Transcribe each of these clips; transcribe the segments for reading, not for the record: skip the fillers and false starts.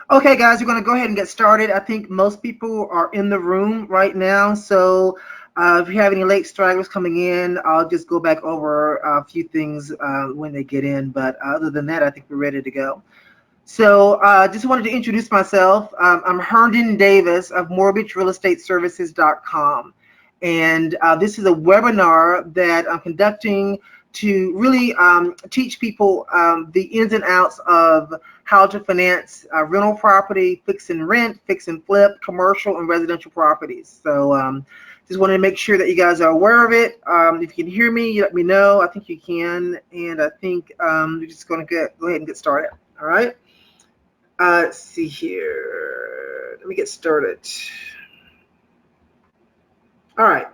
Okay, guys, we're going to go ahead and get started. I think most people are in the room right now. So if you have any late stragglers coming in, I'll just go back over a few things when they get in. But other than that, I think we're ready to go. So just wanted to introduce myself. I'm Herndon Davis of MortgageRealEstateServices.com. And this is a webinar that I'm conducting to really teach people the ins and outs of how to finance rental property, fix and rent, fix and flip, commercial and residential properties. So just wanted to make sure that you guys are aware of it. If you can hear me, you let me know. I think you can. And I think we're just going to go ahead and get started. All right. Let's see here. Let me get started. All right.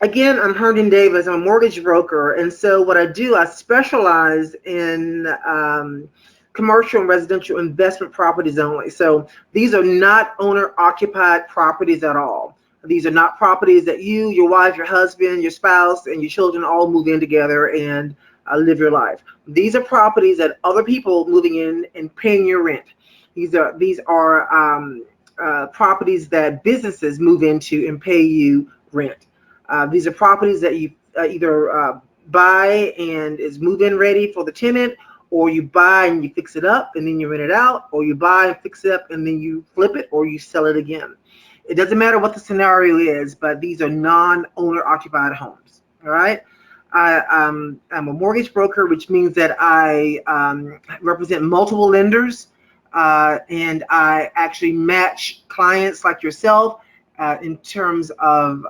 Again, I'm Herndon Davis. I'm a mortgage broker. And so what I do, I specialize in commercial and residential investment properties only. So these are not owner-occupied properties at all. These are not properties that you, your wife, your husband, your spouse, and your children all move in together and live your life. These are properties that other people moving in and paying your rent. These are properties that businesses move into and pay you rent. These are properties that you either buy and is move-in ready for the tenant, or you buy and you fix it up and then you rent it out, or you buy and fix it up and then you flip it or you sell it again. It doesn't matter what the scenario is, but these are non-owner occupied homes. All right. I'm a mortgage broker, which means that I represent multiple lenders, and I actually match clients like yourself in terms of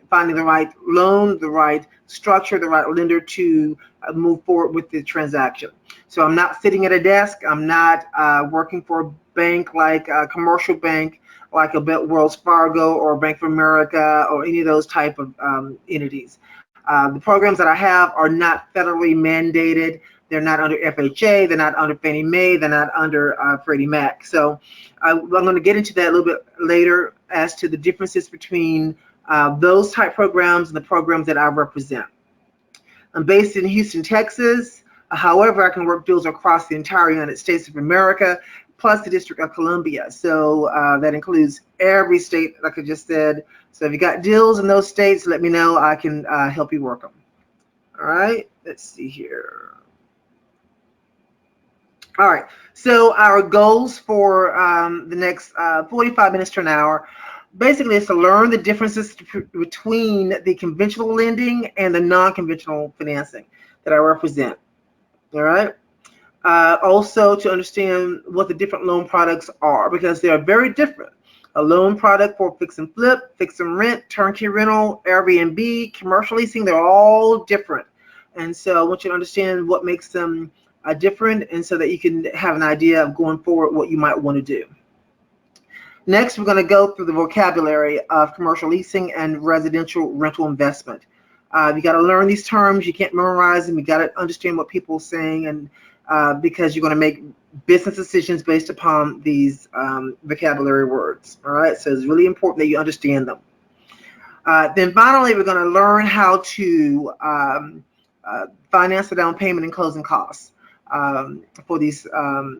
finding the right loan, the right structure, the right lender to move forward with the transaction. So I'm not sitting at a desk. I'm not working for a bank like a commercial bank like a Wells Fargo or Bank of America or any of those type of entities. The programs that I have are not federally mandated. They're not under FHA. They're not under Fannie Mae. They're not under Freddie Mac. So I'm going to get into that a little bit later as to the differences between those type programs and the programs that I represent. I'm based in Houston, Texas. However, I can work deals across the entire United States of America, plus the District of Columbia. So that includes every state, like I just said. So if you got deals in those states, let me know. I can help you work them. All right, let's see here. All right, so our goals for the next 45 minutes to an hour basically is to learn the differences between the conventional lending and the non-conventional financing that I represent. All right. Also to understand what the different loan products are, because they are very different. A loan product for fix and flip, fix and rent, turnkey rental, Airbnb, commercial leasing, they're all different. And so I want you to understand what makes them different, and so that you can have an idea of going forward what you might want to do. Next, we're going to go through the vocabulary of commercial leasing and residential rental investment. You got to learn these terms. You can't memorize them. You got to understand what people are saying, and because you're going to make business decisions based upon these vocabulary words. All right, so it's really important that you understand them. Then finally, we're going to learn how to finance the down payment and closing costs for these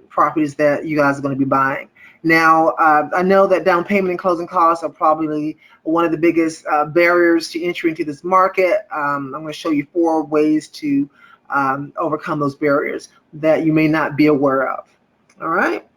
properties that you guys are going to be buying. Now, I know that down payment and closing costs are probably one of the biggest barriers to entry into this market. I'm going to show you 4 ways to overcome those barriers that you may not be aware of. All right.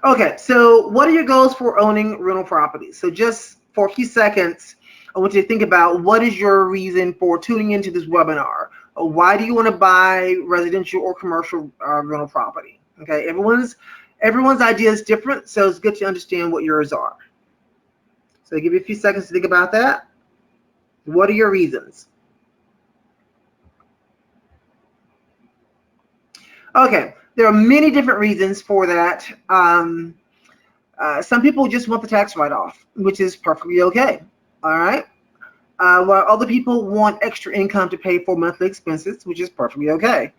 Okay, so what are your goals for owning rental properties? So just for a few seconds, I want you to think about what is your reason for tuning into this webinar. Why do you want to buy residential or commercial rental property? Okay, everyone's idea is different, so it's good to understand what yours are. So I'll give you a few seconds to think about that. What are your reasons? Okay, there are many different reasons for that. Some people just want the tax write-off, which is perfectly okay. All right. While other people want extra income to pay for monthly expenses, which is perfectly okay.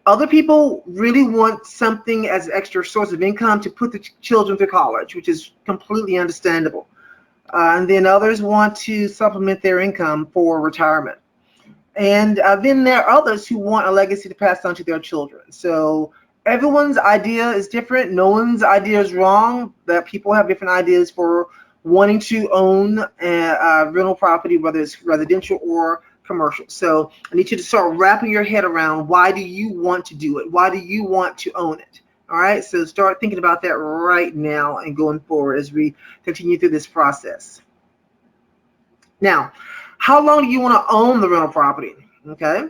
Other people really want something as an extra source of income to put the children through college, which is completely understandable. And then others want to supplement their income for retirement. And then there are others who want a legacy to pass on to their children. So everyone's idea is different. No one's idea is wrong. That people have different ideas for wanting to own a rental property, whether it's residential or commercial. So I need you to start wrapping your head around, why do you want to do it? Why do you want to own it? All right, so start thinking about that right now and going forward as we continue through this process. Now, how long do you want to own the rental property? Okay,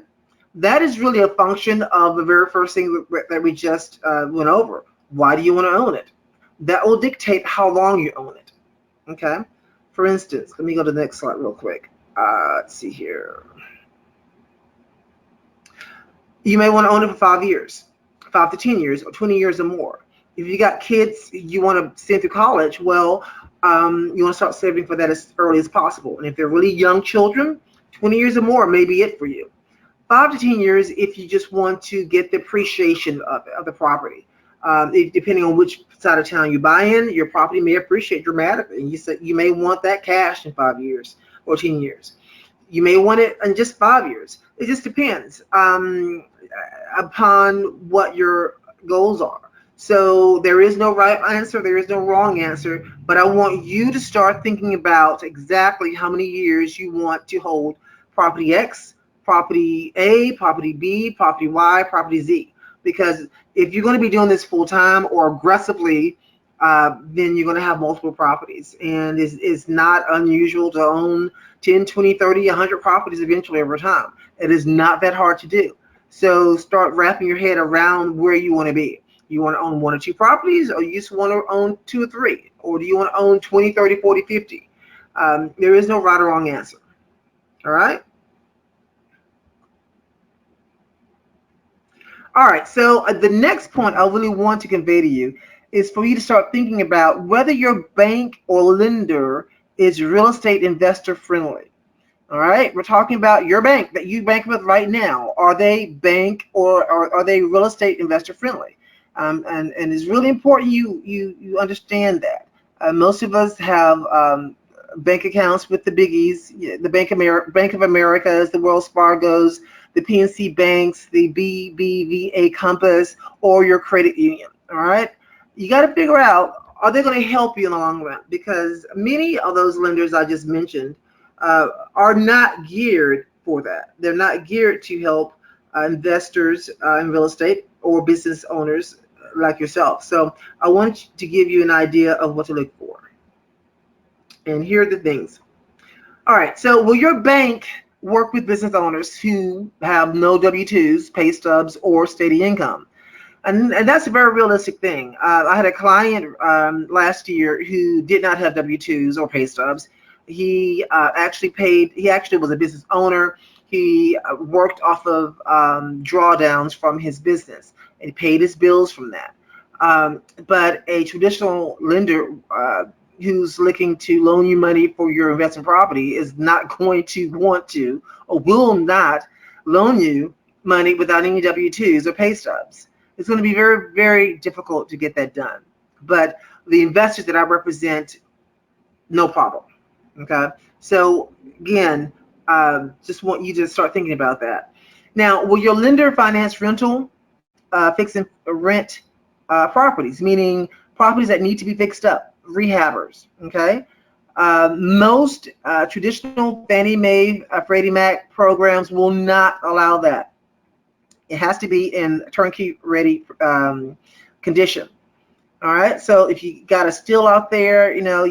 that is really a function of the very first thing that we just went over. Why do you want to own it? That will dictate how long you own it. Okay, for instance, let me go to the next slide real quick. Let's see here. You may want to own it for 5 years, 5 to 10 years, or 20 years or more. If you got kids you want to send to college, well, you want to start saving for that as early as possible. And if they're really young children, 20 years or more may be it for you. 5 to 10 years if you just want to get the appreciation of the property. Depending on which side of town you buy in, your property may appreciate dramatically. And you may want that cash in 5 years or 10 years. You may want it in just 5 years. It just depends upon what your goals are. So there is no right answer, there is no wrong answer, but I want you to start thinking about exactly how many years you want to hold property X, property A, property B, property Y, property Z. Because if you're going to be doing this full time or aggressively, then you're going to have multiple properties. And it's not unusual to own 10, 20, 30, 100 properties eventually over time. It is not that hard to do. So start wrapping your head around where you want to be. You want to own 1 or 2 properties, or you just want to own 2 or 3? Or do you want to own 20, 30, 40, 50? There is no right or wrong answer. All right? All right, so the next point I really want to convey to you is for you to start thinking about whether your bank or lender is real estate investor friendly. All right, we're talking about your bank that you bank with right now. Are they bank or are they real estate investor friendly? And it's really important you understand that. Most of us have bank accounts with the biggies, the Bank of America's, the Wells Fargo's, the PNC banks, the BBVA Compass, or your credit union. All right, you got to figure out, are they going to help you in the long run? Because many of those lenders I just mentioned are not geared for that. They're not geared to help investors in real estate or business owners like yourself. So I want to give you an idea of what to look for. And here are the things. All right, so will your bank work with business owners who have no W-2s, pay stubs, or steady income? And that's a very realistic thing. I had a client last year who did not have W-2s or pay stubs. He actually was a business owner. He worked off of drawdowns from his business, and he paid his bills from that. But a traditional lender who's looking to loan you money for your investment property is not going to want to or will not loan you money without any W-2s or pay stubs. It's going to be very, very difficult to get that done. But the investors that I represent, no problem. Okay, so again, just want you to start thinking about that. Now, will your lender finance rental, fix and rent properties, meaning properties that need to be fixed up, rehabbers? Okay, most traditional Fannie Mae, Freddie Mac programs will not allow that. It has to be in turnkey ready condition. All right, so if you got a steal out there, you know,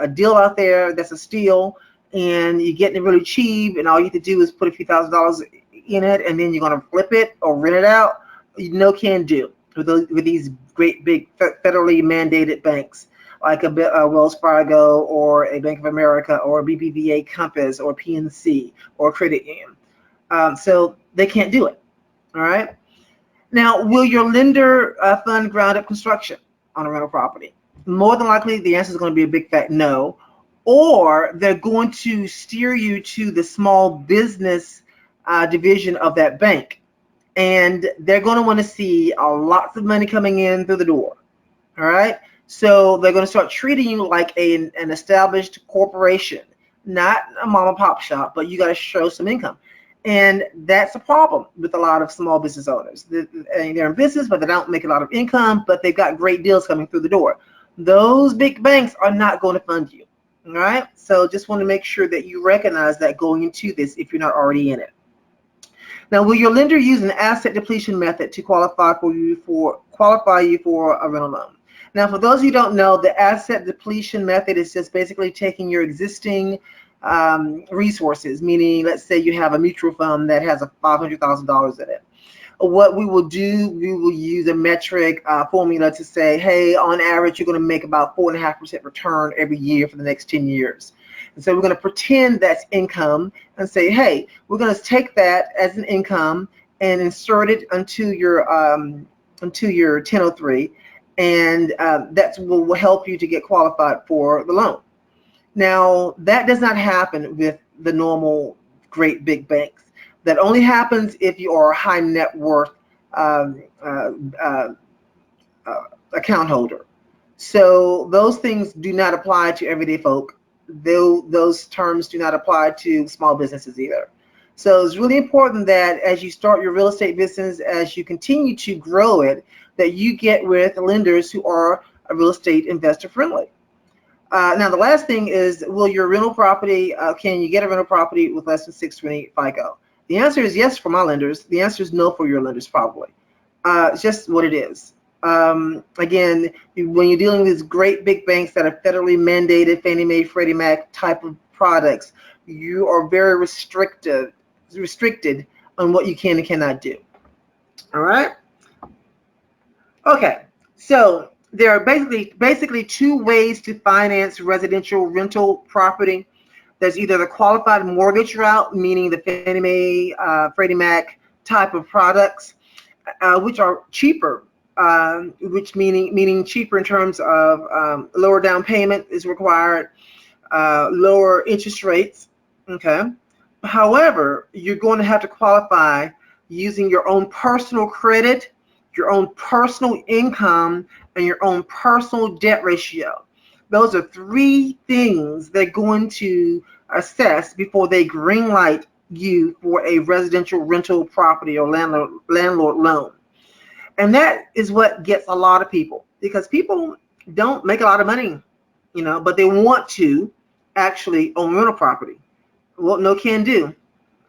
a deal out there that's a steal, and you're getting it really cheap, and all you have to do is put a few $1,000s in it, and then you're going to flip it or rent it out, no can do with these great big federally mandated banks like a Wells Fargo or a Bank of America or a BBVA Compass or PNC or Credit Union. So they can't do it. All right. Now, will your lender fund ground up construction on a rental property? More than likely, the answer is going to be a big fat no. Or they're going to steer you to the small business division of that bank. And they're going to want to see lots of money coming in through the door. All right. So they're going to start treating you like an established corporation, not a mom and pop shop, but you got to show some income. And that's a problem with a lot of small business owners. They're in business, but they don't make a lot of income, but they've got great deals coming through the door. Those big banks are not going to fund you. All right. So just want to make sure that you recognize that going into this if you're not already in it. Now, will your lender use an asset depletion method to qualify you for a rental loan? Now, for those of you who don't know, the asset depletion method is just basically taking your existing resources, meaning let's say you have a mutual fund that has a $500,000 in it. What we will do, we will use a metric formula to say, hey, on average, you're going to make about 4.5% return every year for the next 10 years. And so we're going to pretend that's income and say, hey, we're going to take that as an income and insert it onto your 1003, and that will help you to get qualified for the loan. Now, that does not happen with the normal great big banks. That only happens if you are a high net worth account holder. So those things do not apply to everyday folk. Those terms do not apply to small businesses either. So it's really important that as you start your real estate business, as you continue to grow it, that you get with lenders who are real estate investor friendly. Now, the last thing is, will your rental property, can you get a rental property with less than 620 FICO? The answer is yes for my lenders. The answer is no for your lenders, probably. It's just what it is. Again, when you're dealing with these great big banks that are federally mandated, Fannie Mae, Freddie Mac type of products, you are very restricted on what you can and cannot do. All right? Okay, so there are basically two ways to finance residential rental property. There's either the qualified mortgage route, meaning the Fannie Mae, Freddie Mac type of products, which are cheaper, which meaning cheaper in terms of lower down payment is required, lower interest rates. Okay. However, you're going to have to qualify using your own personal credit, your own personal income, and your own personal debt ratio. Those are three things they're going to assess before they greenlight you for a residential rental property or landlord loan. And that is what gets a lot of people, because people don't make a lot of money, but they want to actually own rental property. Well, no can do.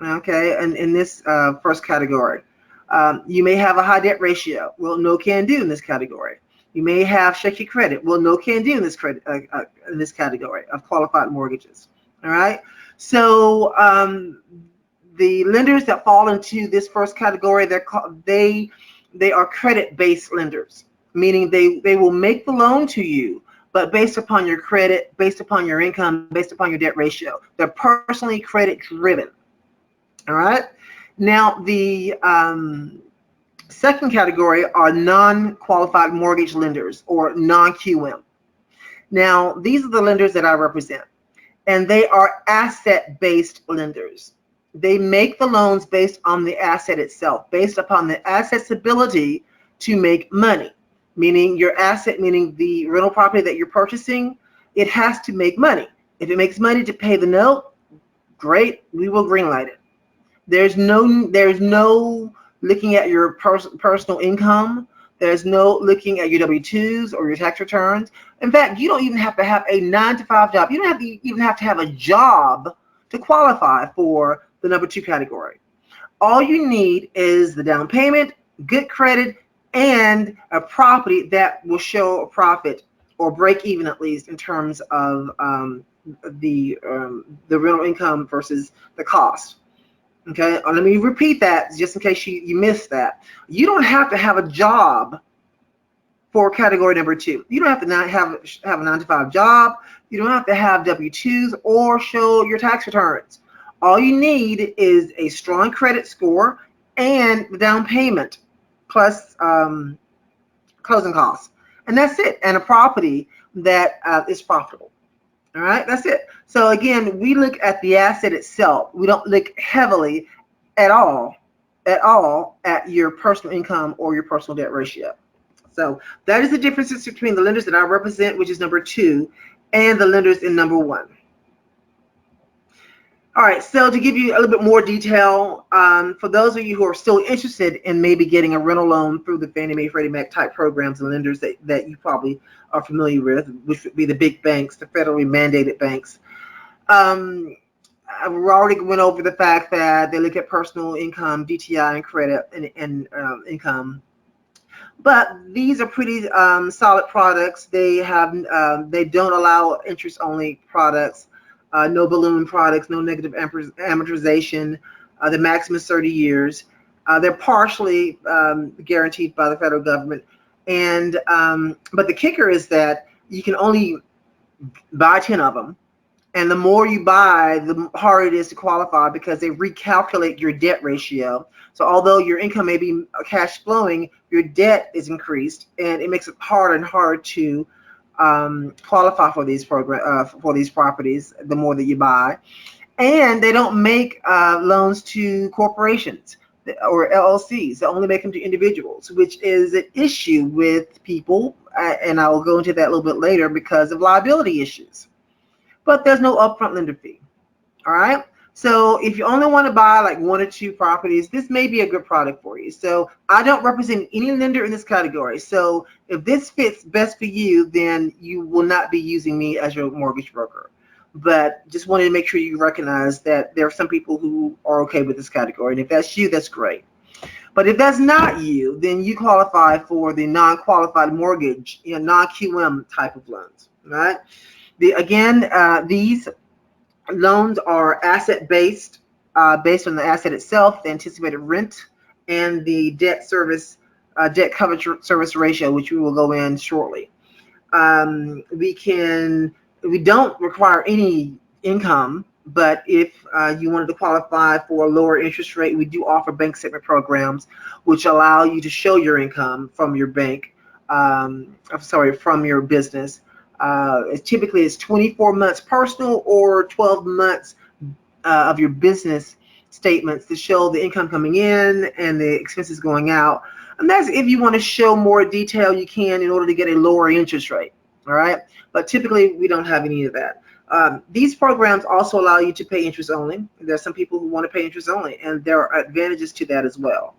Okay, and in this first category, you may have a high debt ratio. Well, no can do in this category. You may have shaky credit. Well, no can do in this category of qualified mortgages. All right. So the lenders that fall into this first category, they are credit-based lenders, meaning they will make the loan to you, but based upon your credit, based upon your income, based upon your debt ratio. They're personally credit-driven. All right. Now the second category are non-qualified mortgage lenders, or non-QM. Now, these are the lenders that I represent, and they are asset-based lenders. They make the loans based on the asset itself, based upon the asset's ability to make money, meaning your asset, meaning the rental property that you're purchasing, it has to make money. If it makes money to pay the note, great, we will greenlight it. There's no looking at your personal income. There's no looking at your W-2s or your tax returns. In fact, you don't even have to have a 9-to-5 job. You don't even have to have a job to qualify for the number 2 category. All you need is the down payment, good credit, and a property that will show a profit or break even, at least in terms of the rental income versus the cost. Okay, let me repeat that just in case you missed that. You don't have to have a job for category number 2. You don't have to have a 9-to-5 job. You don't have to have W-2s or show your tax returns. All you need is a strong credit score and the down payment plus closing costs, and that's it. And a property that is profitable. All right, that's it. So again, we look at the asset itself. We don't look heavily at all at your personal income or your personal debt ratio. So that is the differences between the lenders that I represent, which is number 2, and the lenders in number 1. All right, so to give you a little bit more detail, for those of you who are still interested in maybe getting a rental loan through the Fannie Mae, Freddie Mac type programs and lenders that you probably are familiar with, which would be the big banks, the federally mandated banks. We already went over the fact that they look at personal income, DTI, and credit and income. But these are pretty solid products. They don't allow interest-only products, no balloon products, no negative amortization. The maximum is 30 years. They're partially guaranteed by the federal government, and but the kicker is that you can only buy 10 of them. And the more you buy, the harder it is to qualify because they recalculate your debt ratio. So although your income may be cash flowing, your debt is increased, and it makes it harder and harder to qualify for these properties. The more that you buy, and they don't make loans to corporations or LLCs. They only make them to individuals, which is an issue with people, and I will go into that a little bit later because of liability issues. But there's no upfront lender fee. All right. So if you only want to buy like 1 or 2 properties, this may be a good product for you. So I don't represent any lender in this category. So if this fits best for you, then you will not be using me as your mortgage broker. But just wanted to make sure you recognize that there are some people who are okay with this category. And if that's you, that's great. But if that's not you, then you qualify for the non-qualified mortgage, non-QM type of loans. Right. These loans are asset-based, based on the asset itself, the anticipated rent, and the debt coverage service ratio, which we will go in shortly. We don't require any income, but if you wanted to qualify for a lower interest rate, we do offer bank statement programs, which allow you to show your income from your bank, from your business. Typically it's 24 months personal or 12 months of your business statements to show the income coming in and the expenses going out. And that's if you want to show more detail, you can in order to get a lower interest rate. All right. But typically we don't have any of that. These programs also allow you to pay interest only. There are some people who want to pay interest only, and there are advantages to that as well.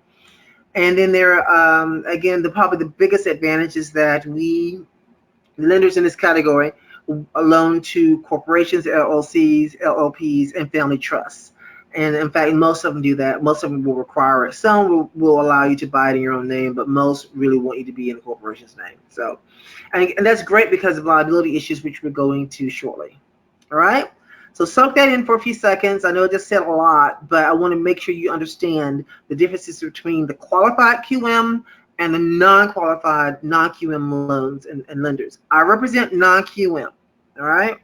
And then there are, again, probably the biggest advantage is that lenders in this category loan to corporations, LLCs, LLPs, and family trusts. And in fact, most of them do that. Most of them will require it. Some will allow you to buy it in your own name, but most really want you to be in the corporation's name. So, and that's great because of liability issues, which we're going to shortly. All right. So soak that in for a few seconds. I know I just said a lot, but I want to make sure you understand the differences between the qualified QM and the non-qualified non-QM loans and lenders. I represent non-QM. All right.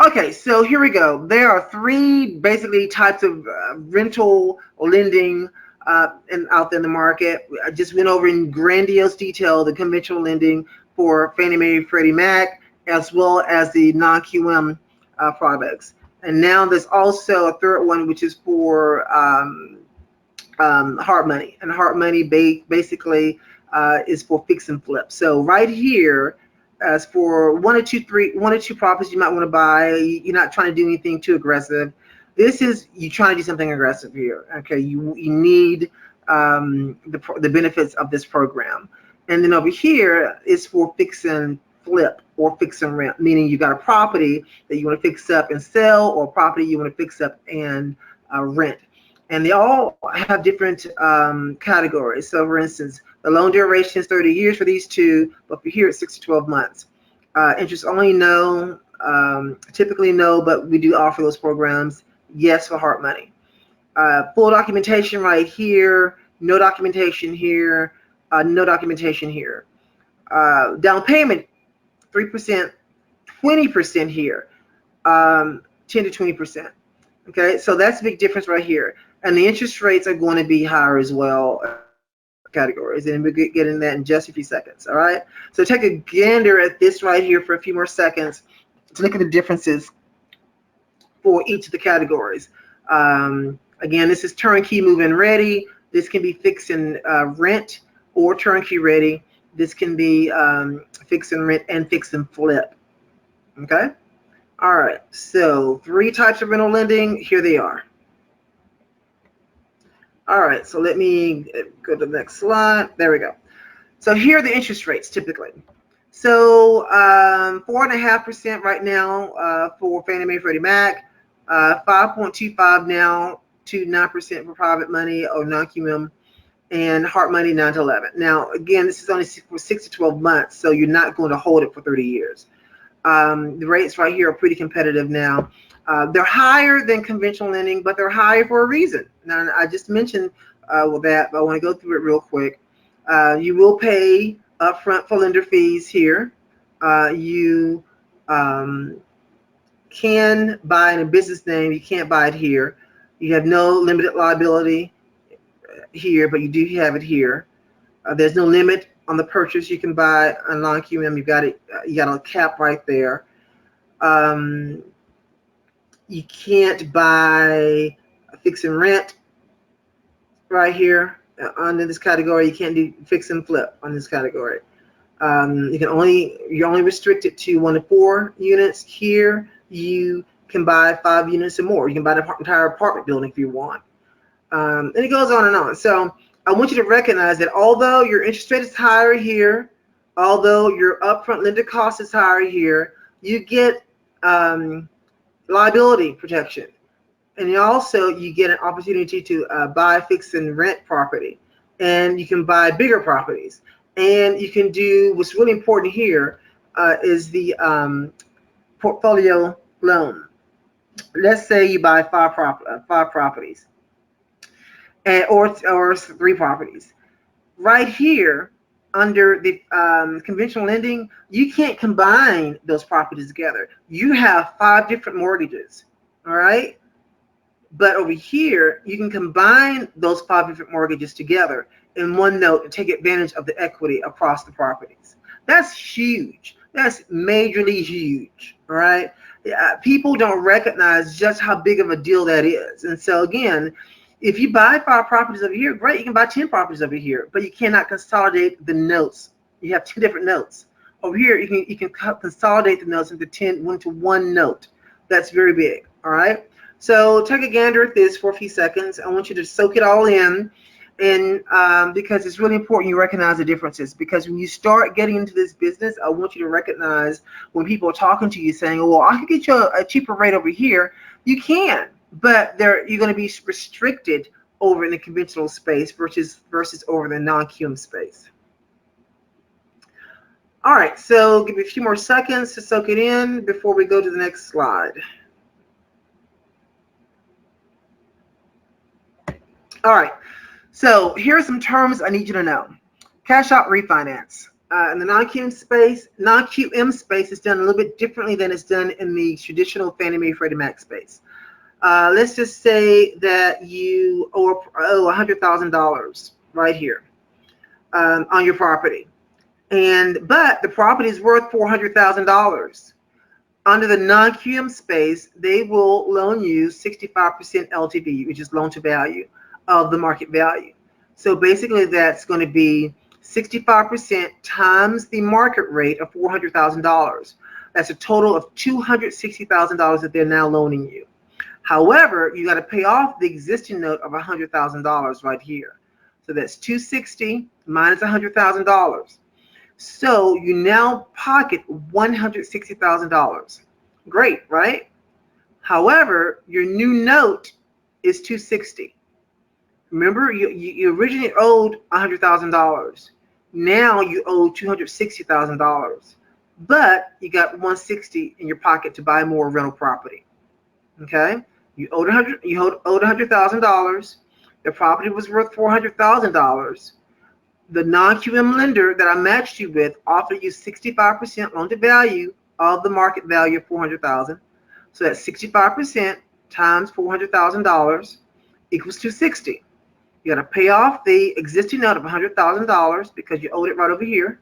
Okay, so here we go. There are 3 basically types of rental lending and out there in the market. I just went over in grandiose detail the conventional lending for Fannie Mae, Freddie Mac, as well as the non-QM products. And now there's also a third one, which is for hard money. And hard money basically is for fix and flip. So right here, as for 1 or 2 properties you might want to buy, you're not trying to do anything too aggressive. This is you trying to do something aggressive here. Okay, you need the benefits of this program. And then over here is for fix and flip or fix and rent, meaning you got a property that you want to fix up and sell, or a property you want to fix up and rent. And they all have different categories. So for instance, the loan duration is 30 years for these 2, but for here it's 6 to 12 months. Interest only, no. Typically no, but we do offer those programs. Yes, for hard money. Full documentation right here. No documentation here. No documentation here. Down payment, 3%, 20% here. 10 to 20%. Okay, so that's a big difference right here. And the interest rates are going to be higher as well, categories, and we'll get into that in just a few seconds. All right, so take a gander at this right here for a few more seconds to look at the differences for each of the categories. Again, this is turnkey move-in ready. This can be fix and rent, or turnkey ready. This can be fix and rent and fix and flip. Okay. All right, so 3 types of rental lending, here they are. All right, so let me go to the next slide. There we go. So here are the interest rates typically. So 4.5% right now for Fannie Mae, Freddie Mac, 5.25 now to 9% for private money or non-QM, and hard money 9 to 11. Now again, this is only for 6 to 12 months, so you're not going to hold it for 30 years. The rates right here are pretty competitive now. They're higher than conventional lending, but they're higher for a reason. Now, I just mentioned that, but I want to go through it real quick. You will pay upfront for lender fees here. You can buy in a business name. You can't buy it here. You have no limited liability here, but you do have it here. There's no limit on the purchase. You can buy a non-QM. You got it. You got a cap right there. You can't buy a fix and rent right here under this category. You can't do fix and flip on this category. You're only restricted to 1 to 4 units. Here you can buy 5 units or more. You can buy the entire apartment building if you want. And it goes on and on. So I want you to recognize that although your interest rate is higher here, although your upfront lender cost is higher here, you get liability protection. And you get an opportunity to buy, fix, and rent property. And you can buy bigger properties. And you can do, what's really important here is the portfolio loan. Let's say you buy 5 properties. Or 3 properties. Right here, under the conventional lending, you can't combine those properties together. You have 5 different mortgages, all right? But over here, you can combine those 5 different mortgages together in one note and take advantage of the equity across the properties. That's huge. That's majorly huge, all right? People don't recognize just how big of a deal that is. And so again, if you buy 5 properties over here, great, you can buy 10 properties over here, but you cannot consolidate the notes. You have 2 different notes. Over here, you can consolidate the notes into one note. That's very big, all right? So take a gander at this for a few seconds. I want you to soak it all in, and because it's really important you recognize the differences. Because when you start getting into this business, I want you to recognize when people are talking to you saying, well, I can get you a cheaper rate over here. You can. But you're going to be restricted over in the conventional space versus over the non-QM space. All right, so give me a few more seconds to soak it in before we go to the next slide. All right, so here are some terms I need you to know. Cashout refinance. In the non-QM space is done a little bit differently than it's done in the traditional Fannie Mae, Freddie Mac space. Let's just say that you owe $100,000 right here on your property, but the property is worth $400,000. Under the non-QM space, they will loan you 65% LTV, which is loan to value of the market value. So basically, that's going to be 65% times the market rate of $400,000. That's a total of $260,000 that they're now loaning you. However, you got to pay off the existing note of $100,000 right here. So that's $260 minus $100,000. So you now pocket $160,000. Great, right? However, your new note is $260. Remember, you originally owed $100,000. Now you owe $260,000, but you got $160 in your pocket to buy more rental property. Okay, you owed $100,000. The property was worth $400,000. The non-QM lender that I matched you with offered you 65% loan to value of the market value of $400,000. So that's 65% times $400,000 equals $260. You got to pay off the existing note of $100,000 because you owed it right over here,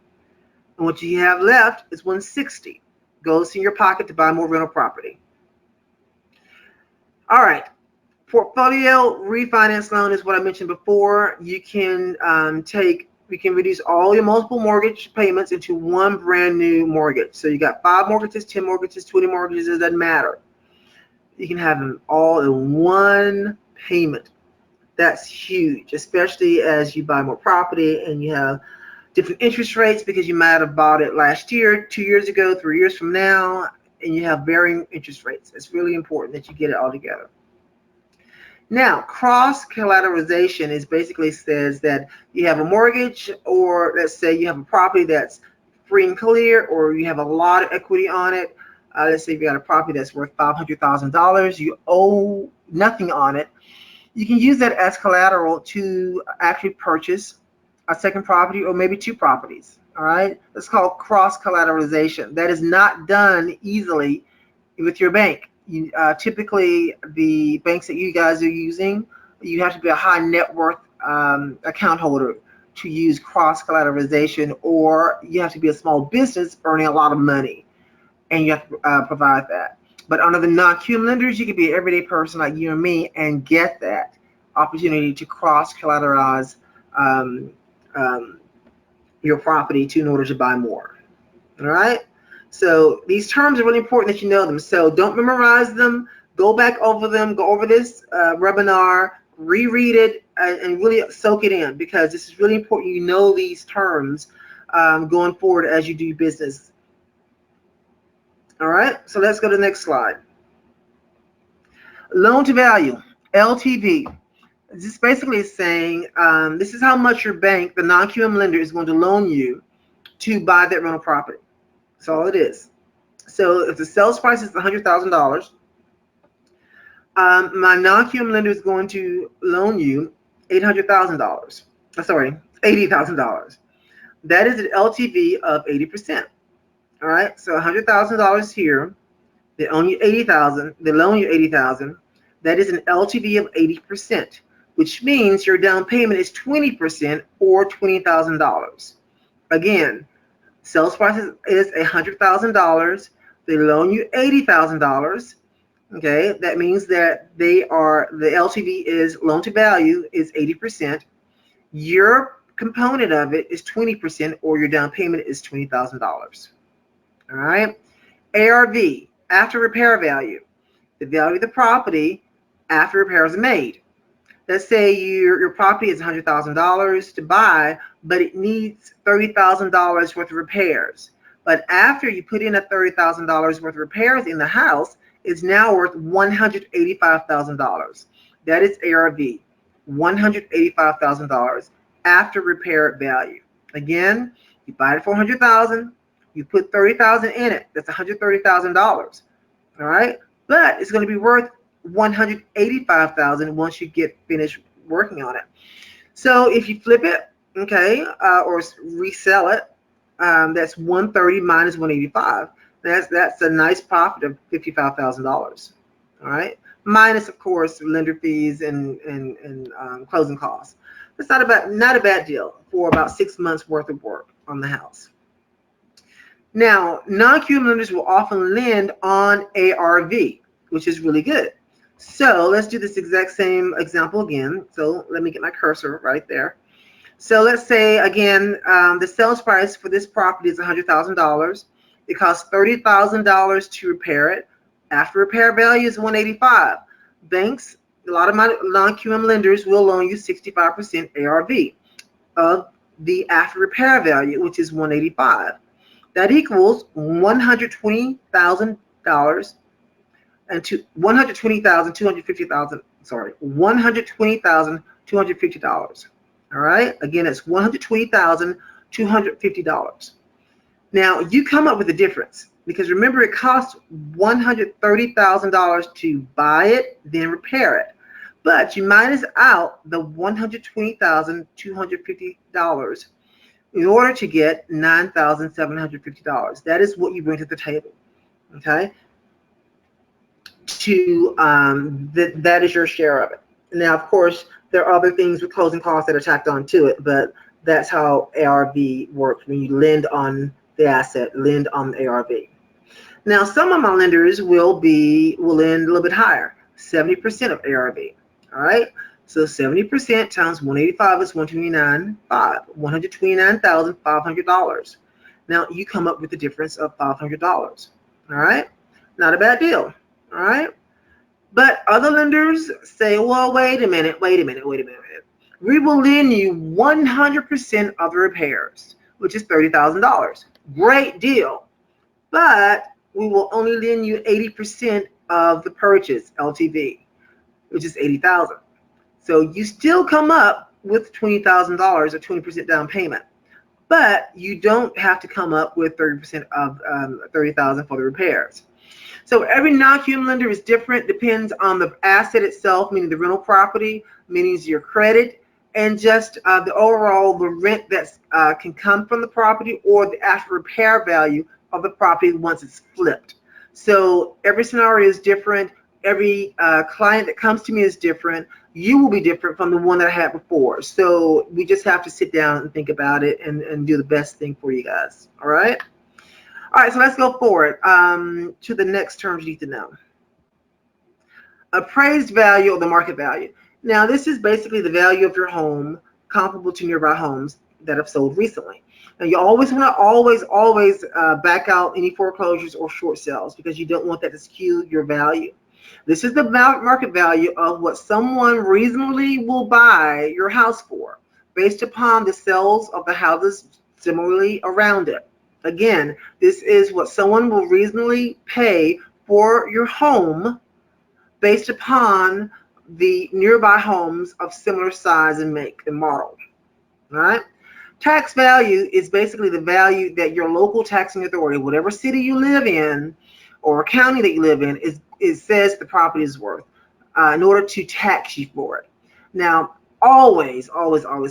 and what you have left is $160. Goes in your pocket to buy more rental property. All right, portfolio refinance loan is what I mentioned before. You can take we can reduce all your multiple mortgage payments into one brand new mortgage. So you got 5 mortgages, 10 mortgages, 20 mortgages, it doesn't matter. You can have them all in one payment. That's huge, especially as you buy more property and you have different interest rates because you might have bought it last year, 2 years ago, 3 years from now, and you have varying interest rates. It's really important that you get it all together. Now, cross-collateralization is basically says that you have a mortgage, or let's say you have a property that's free and clear, or you have a lot of equity on it. Let's say you got a property that's worth $500,000, you owe nothing on it. You can use that as collateral to actually purchase a second property or maybe 2 properties. All right, that's called cross-collateralization. That is not done easily with your bank. Typically, the banks that you guys are using, you have to be a high net worth account holder to use cross-collateralization, or you have to be a small business earning a lot of money, and you have to provide that. But under the non-QM lenders, you can be an everyday person like you and me and get that opportunity to cross-collateralize your property in order to buy more. All right? So these terms are really important that you know them. So don't memorize them. Go back over them. Go over this webinar, reread it, and really soak it in, because this is really important you know these terms going forward as you do business. All right, so let's go to the next slide. Loan to value, LTV. This basically is saying this is how much your bank, the non-QM lender, is going to loan you to buy that rental property. That's all it is. So if the sales price is $100,000, my non-QM lender is going to loan you $800,000. Sorry, $80,000. That is an LTV of 80%. All right, so $100,000 here. They own you $80,000. They loan you $80,000. That is an LTV of 80%, which means your down payment is 20% or $20,000. Again, sales price is $100,000. They loan you $80,000. Okay, that means that the LTV is loan to value is 80%. Your component of it is 20%, or your down payment is $20,000. All right, ARV, after repair value, the value of the property after repairs are made. Let's say your property is $100,000 to buy, but it needs $30,000 worth of repairs. But after you put in a $30,000 worth of repairs in the house, it's now worth $185,000. That is ARV, $185,000 after repair value. Again, you buy it for $100,000. You put $30,000 in it. That's $130,000. All right, but it's going to be worth $185,000 once you get finished working on it. So if you flip it, okay, or resell it, that's $130 minus $185. That's a nice profit of $55,000. All right, minus of course lender fees and closing costs. That's not a bad deal for about 6 months worth of work on the house. Now, non-QM lenders will often lend on ARV, which is really good. So let's do this exact same example again. So let me get my cursor right there. So let's say, again, the sales price for this property is $100,000. It costs $30,000 to repair it. After repair value is $185,000. Banks, a lot of my non-QM lenders will loan you 65% ARV of the after repair value, which is $185,000. That equals $120,000 and $120,250. Sorry, $120,250. All right. Again, it's $120,250. Now you come up with a difference, because remember it costs $130,000 to buy it, then repair it. But you minus out the $120,250 in order to get $9,750. That is what you bring to the table. Okay. That is your share of it. Now, of course, there are other things with closing costs that are tacked on to it, but that's how ARV works when you lend on the asset, lend on the ARV. Now, some of my lenders will lend a little bit higher, 70% of ARV. All right. So 70% times 185 is 129,500, $129,500. Now you come up with the difference of $500. All right, not a bad deal. All right, but other lenders say, well, wait a minute. We will lend you 100% of the repairs, which is $30,000. Great deal, but we will only lend you 80% of the purchase LTV, which is $80,000. So you still come up with $20,000 or 20% down payment, but you don't have to come up with 30% of $30,000 for the repairs. So every non-QM lender is different, depends on the asset itself, meaning the rental property, meaning your credit, and just the rent that can come from the property or the actual repair value of the property once it's flipped. So every scenario is different. Every client that comes to me is different. You will be different from the one that I had before. So we just have to sit down and think about it and do the best thing for you guys. All right? All right, so let's go forward to the next terms you need to know. Appraised value or the market value. Now, this is basically the value of your home comparable to nearby homes that have sold recently. Now, you always want to always back out any foreclosures or short sales because you don't want that to skew your value. This is the market value of what someone reasonably will buy your house for based upon the sales of the houses similarly around it. Again, this is what someone will reasonably pay for your home based upon the nearby homes of similar size and make and model. All right. Tax value is basically the value that your local taxing authority, whatever city you live in or county that you live in, says the property is worth in order to tax you for it. Now, always,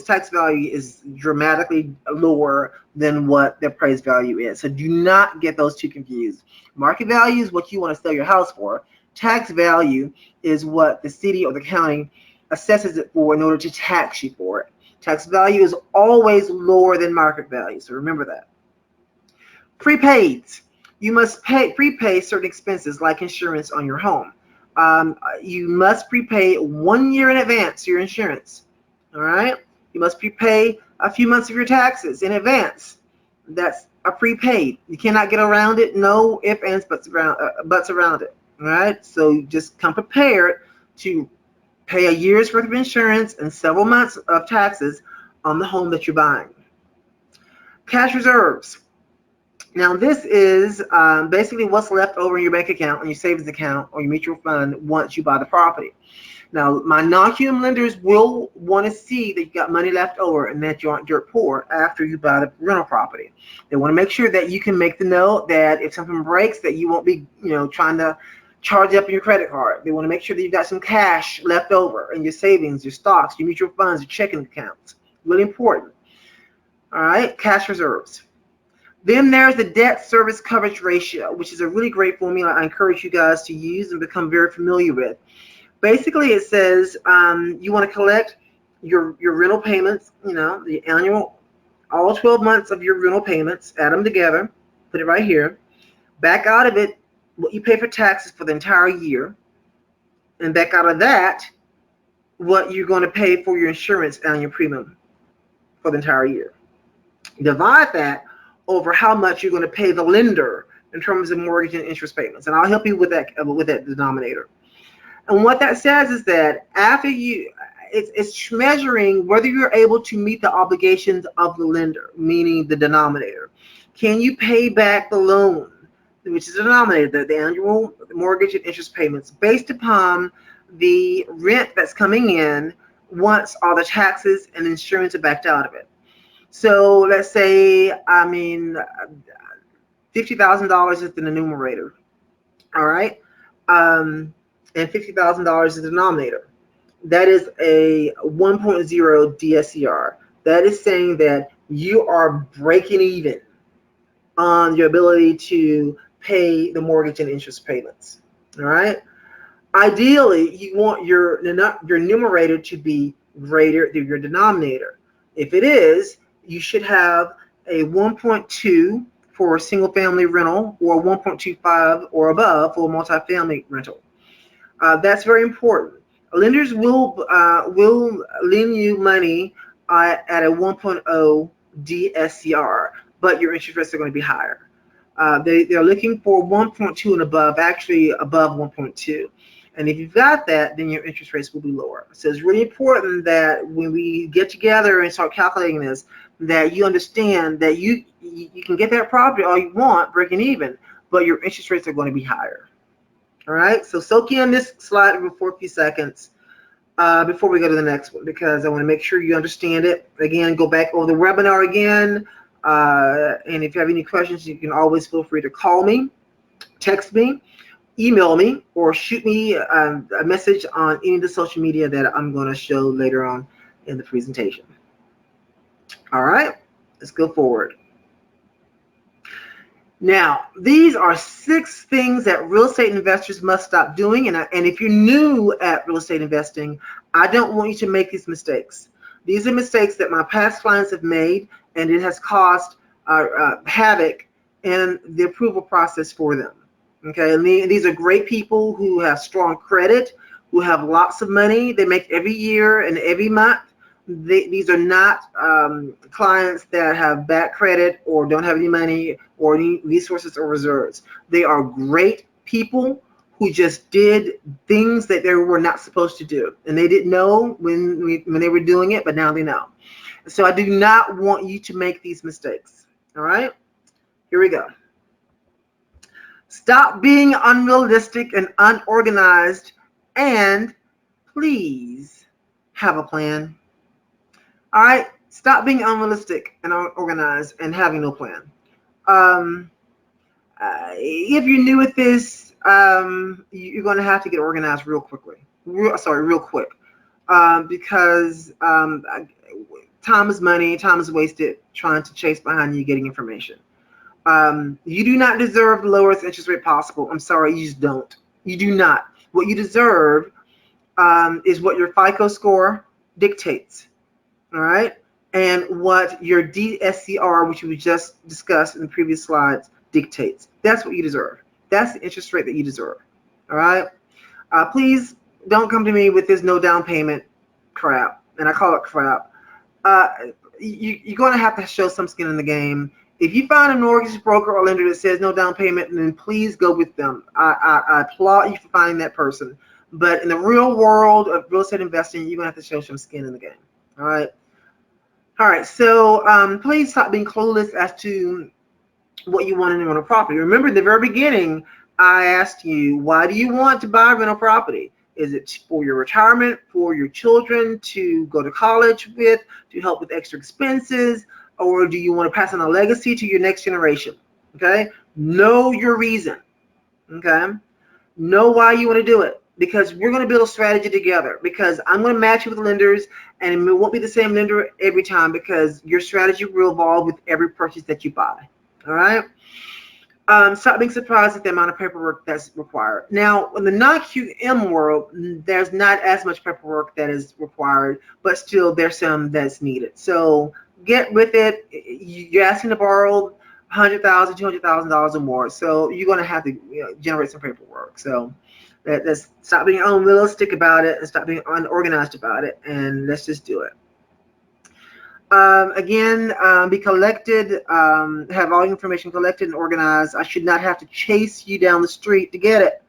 tax value is dramatically lower than what the appraised value is. So do not get those two confused. Market value is what you want to sell your house for. Tax value is what the city or the county assesses it for in order to tax you for it. Tax value is always lower than market value, so remember that. Prepaids. You must prepay certain expenses like insurance on your home. You must prepay 1 year in advance your insurance. All right. You must prepay a few months of your taxes in advance. That's a prepaid. You cannot get around it. No ifs, ands, buts around it. All right. So just come prepared to pay a year's worth of insurance and several months of taxes on the home that you're buying. Cash reserves. Now, this is basically what's left over in your bank account, in your savings account, or your mutual fund once you buy the property. Now, my non-QM lenders will want to see that you got money left over and that you aren't dirt poor after you buy the rental property. They want to make sure that you can make the note that if something breaks, that you won't be, trying to charge up your credit card. They want to make sure that you've got some cash left over in your savings, your stocks, your mutual funds, your checking accounts. Really important. All right, cash reserves. Then there's the debt service coverage ratio, which is a really great formula I encourage you guys to use and become very familiar with. Basically, it says you want to collect your rental payments, the annual, all 12 months of your rental payments, add them together, put it right here. Back out of it what you pay for taxes for the entire year, and back out of that what you're going to pay for your insurance and your premium for the entire year. Divide that over how much you're going to pay the lender in terms of mortgage and interest payments, and I'll help you with that denominator. And what that says is that after it's measuring whether you're able to meet the obligations of the lender, meaning the denominator. Can you pay back the loan, which is the denominator, the annual mortgage and interest payments, based upon the rent that's coming in once all the taxes and insurance are backed out of it. So let's say, $50,000 is the numerator, all right? And $50,000 is the denominator. That is a 1.0 DSCR. That is saying that you are breaking even on your ability to pay the mortgage and interest payments, all right? Ideally, you want your numerator to be greater than your denominator. If it is, you should have a 1.2 for a single family rental or 1.25 or above for a multifamily rental. That's very important. Lenders will lend you money at a 1.0 DSCR, but your interest rates are going to be higher. They're looking for 1.2 and above, actually above 1.2. And if you've got that, then your interest rates will be lower. So it's really important that when we get together and start calculating this, that you understand that you can get that property all you want, breaking even, but your interest rates are going to be higher. All right, so soak in this slide for a few seconds before we go to the next one, because I want to make sure you understand it. Again, go back over the webinar again, and if you have any questions, you can always feel free to call me, text me, email me, or shoot me a message on any of the social media that I'm going to show later on in the presentation. All right, let's go forward. Now, these are 6 things that real estate investors must stop doing. And if you're new at real estate investing, I don't want you to make these mistakes. These are mistakes that my past clients have made, and it has caused havoc in the approval process for them. Okay, and these are great people who have strong credit, who have lots of money they make every year and every month. These are not clients that have bad credit or don't have any money or any resources or reserves. They are great people who just did things that they were not supposed to do, and they didn't know when they were doing it, but now they know. So I do not want you to make these mistakes. All right, here we go. Stop being unrealistic and unorganized, and please have a plan. All right, stop being unrealistic and unorganized and having no plan. If you're new at this, you're going to have to get organized real quick, because time is money. Time is wasted trying to chase behind you getting information. You do not deserve the lowest interest rate possible. I'm sorry, you just don't. You do not. What you deserve is what your FICO score dictates. All right, and what your DSCR, which we just discussed in the previous slides, dictates. That's what you deserve. That's the interest rate that you deserve. All right, please don't come to me with this no down payment crap, and I call it crap. You're going to have to show some skin in the game. If you find a mortgage broker or lender that says no down payment, then please go with them. I applaud you for finding that person. But in the real world of real estate investing, you're going to have to show some skin in the game. All right. All right. So please stop being clueless as to what you want in a rental property. Remember, in the very beginning, I asked you, why do you want to buy a rental property? Is it for your retirement, for your children to go to college with, to help with extra expenses, or do you want to pass on a legacy to your next generation? Okay. Know your reason. Okay. Know why you want to do it. Because we're going to build a strategy together, because I'm going to match you with lenders, and it won't be the same lender every time, because your strategy will evolve with every purchase that you buy. All right. Stop being surprised at the amount of paperwork that's required. Now, in the non-QM world, there's not as much paperwork that is required, but still there's some that's needed. So get with it. You're asking to borrow $100,000, $200,000 or more, so you're going to have to generate some paperwork. So let's stop being unrealistic about it and stop being unorganized about it, and let's just do it. Again, be collected, have all your information collected and organized. I should not have to chase you down the street to get it,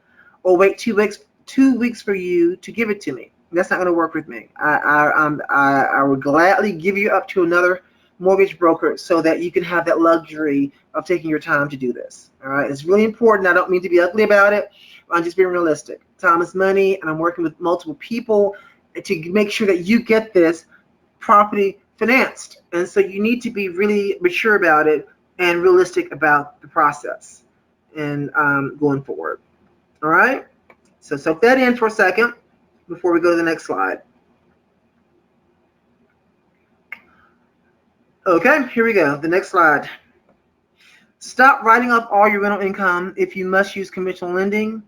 or wait 2 weeks for you to give it to me. That's not going to work with me. I would gladly give you up to another mortgage broker so that you can have that luxury of taking your time to do this. All right, it's really important. I don't mean to be ugly about it. I'm just being realistic. Time is money, and I'm working with multiple people to make sure that you get this property financed. And so you need to be really mature about it and realistic about the process and going forward. All right, so soak that in for a second before we go to the next slide. Okay, here we go. The next slide. Stop writing off all your rental income if you must use conventional lending,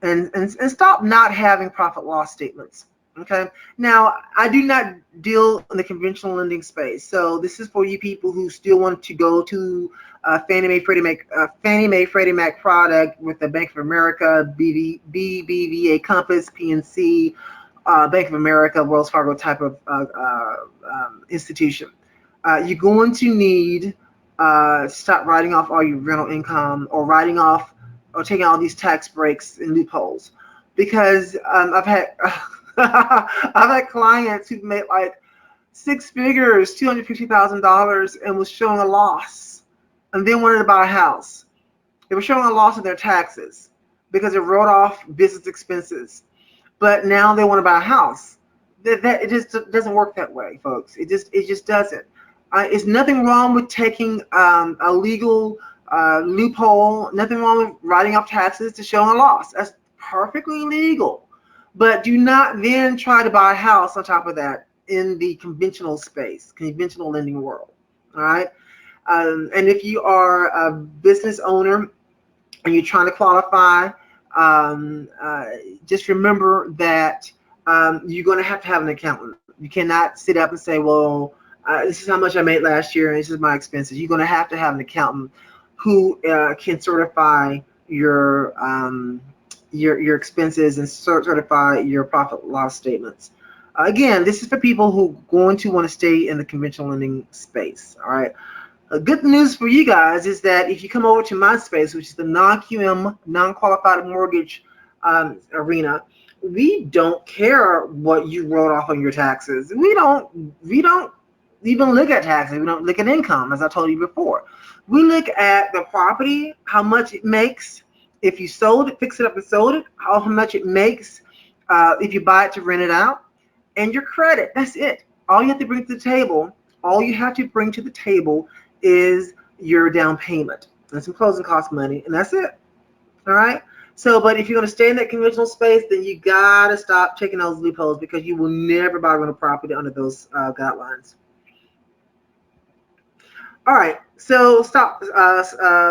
and stop not having profit loss statements. Okay. Now, I do not deal in the conventional lending space, so this is for you people who still want to go to Fannie Mae, Freddie Mac product with the Bank of America, BBVA, Compass, PNC, Bank of America, Wells Fargo type of institution. You're going to need stop writing off all your rental income or writing off or taking all these tax breaks and loopholes, because I've had I've had clients who've made like six figures, $250,000, and was showing a loss, and then wanted to buy a house. They were showing a loss in their taxes because it wrote off business expenses, but now they want to buy a house. That it just doesn't work that way, folks. It just doesn't. It's nothing wrong with taking a legal loophole. Nothing wrong with writing off taxes to show a loss. That's perfectly legal. But do not then try to buy a house on top of that in the conventional space, conventional lending world. All right. And if you are a business owner and you're trying to qualify, just remember that you're going to have an accountant. You cannot sit up and say, well, this is how much I made last year and this is my expenses. You're going to have an accountant who can certify your expenses and certify your profit loss statements. Again, this is for people who are going to want to stay in the conventional lending space. All right. Good news for you guys is that if you come over to my space, which is the non-QM, non-qualified mortgage arena, we don't care what you wrote off on your taxes. We don't even look at taxes. We don't look at income, as I told you before. We look at the property, how much it makes. If you sold it, fix it up and sold it, how much it makes if you buy it to rent it out, and your credit. That's it. All you have to bring to the table, is your down payment and some closing cost money, and that's it. All right. So, but if you're going to stay in that conventional space, then you got to stop taking those loopholes, because you will never buy rental property under those guidelines. All right. So stop.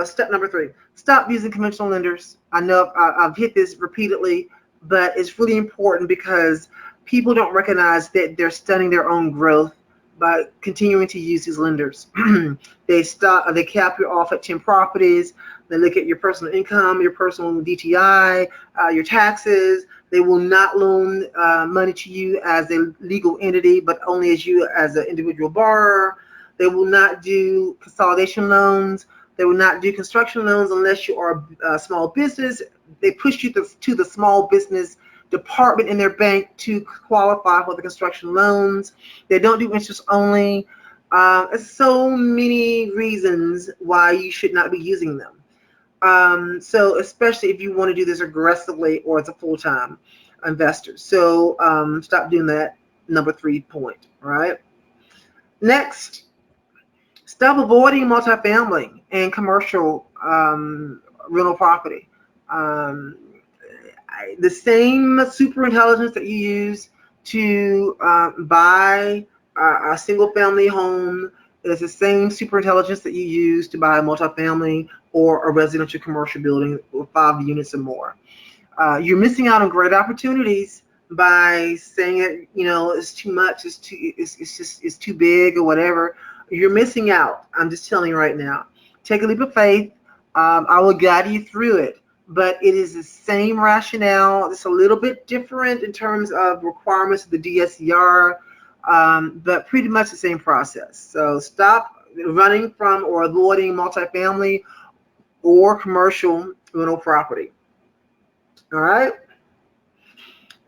Step number 3, stop using conventional lenders. I know I've hit this repeatedly, but it's really important because people don't recognize that they're stunning their own growth by continuing to use these lenders. They cap you off at 10 properties. They look at your personal income, your personal DTI, your taxes. They will not loan money to you as a legal entity, but only as you as an individual borrower. They will not do consolidation loans. They will not do construction loans unless you are a small business. They push you to the small business department in their bank to qualify for the construction loans. They don't do interest only. So many reasons why you should not be using them. So especially if you want to do this aggressively or as a full-time investor. So stop doing that. Number 3 point. All right. Next, stop avoiding multifamily and commercial rental property. The same super intelligence that you use to buy a single family home is the same super intelligence that you use to buy a multifamily or a residential commercial building with 5 units or more. You're missing out on great opportunities by saying it, it's too much, it's too big or whatever. You're missing out. I'm just telling you right now. Take a leap of faith. I will guide you through it. But it is the same rationale. It's a little bit different in terms of requirements of the DSCR, but pretty much the same process. So stop running from or avoiding multifamily or commercial rental property. All right.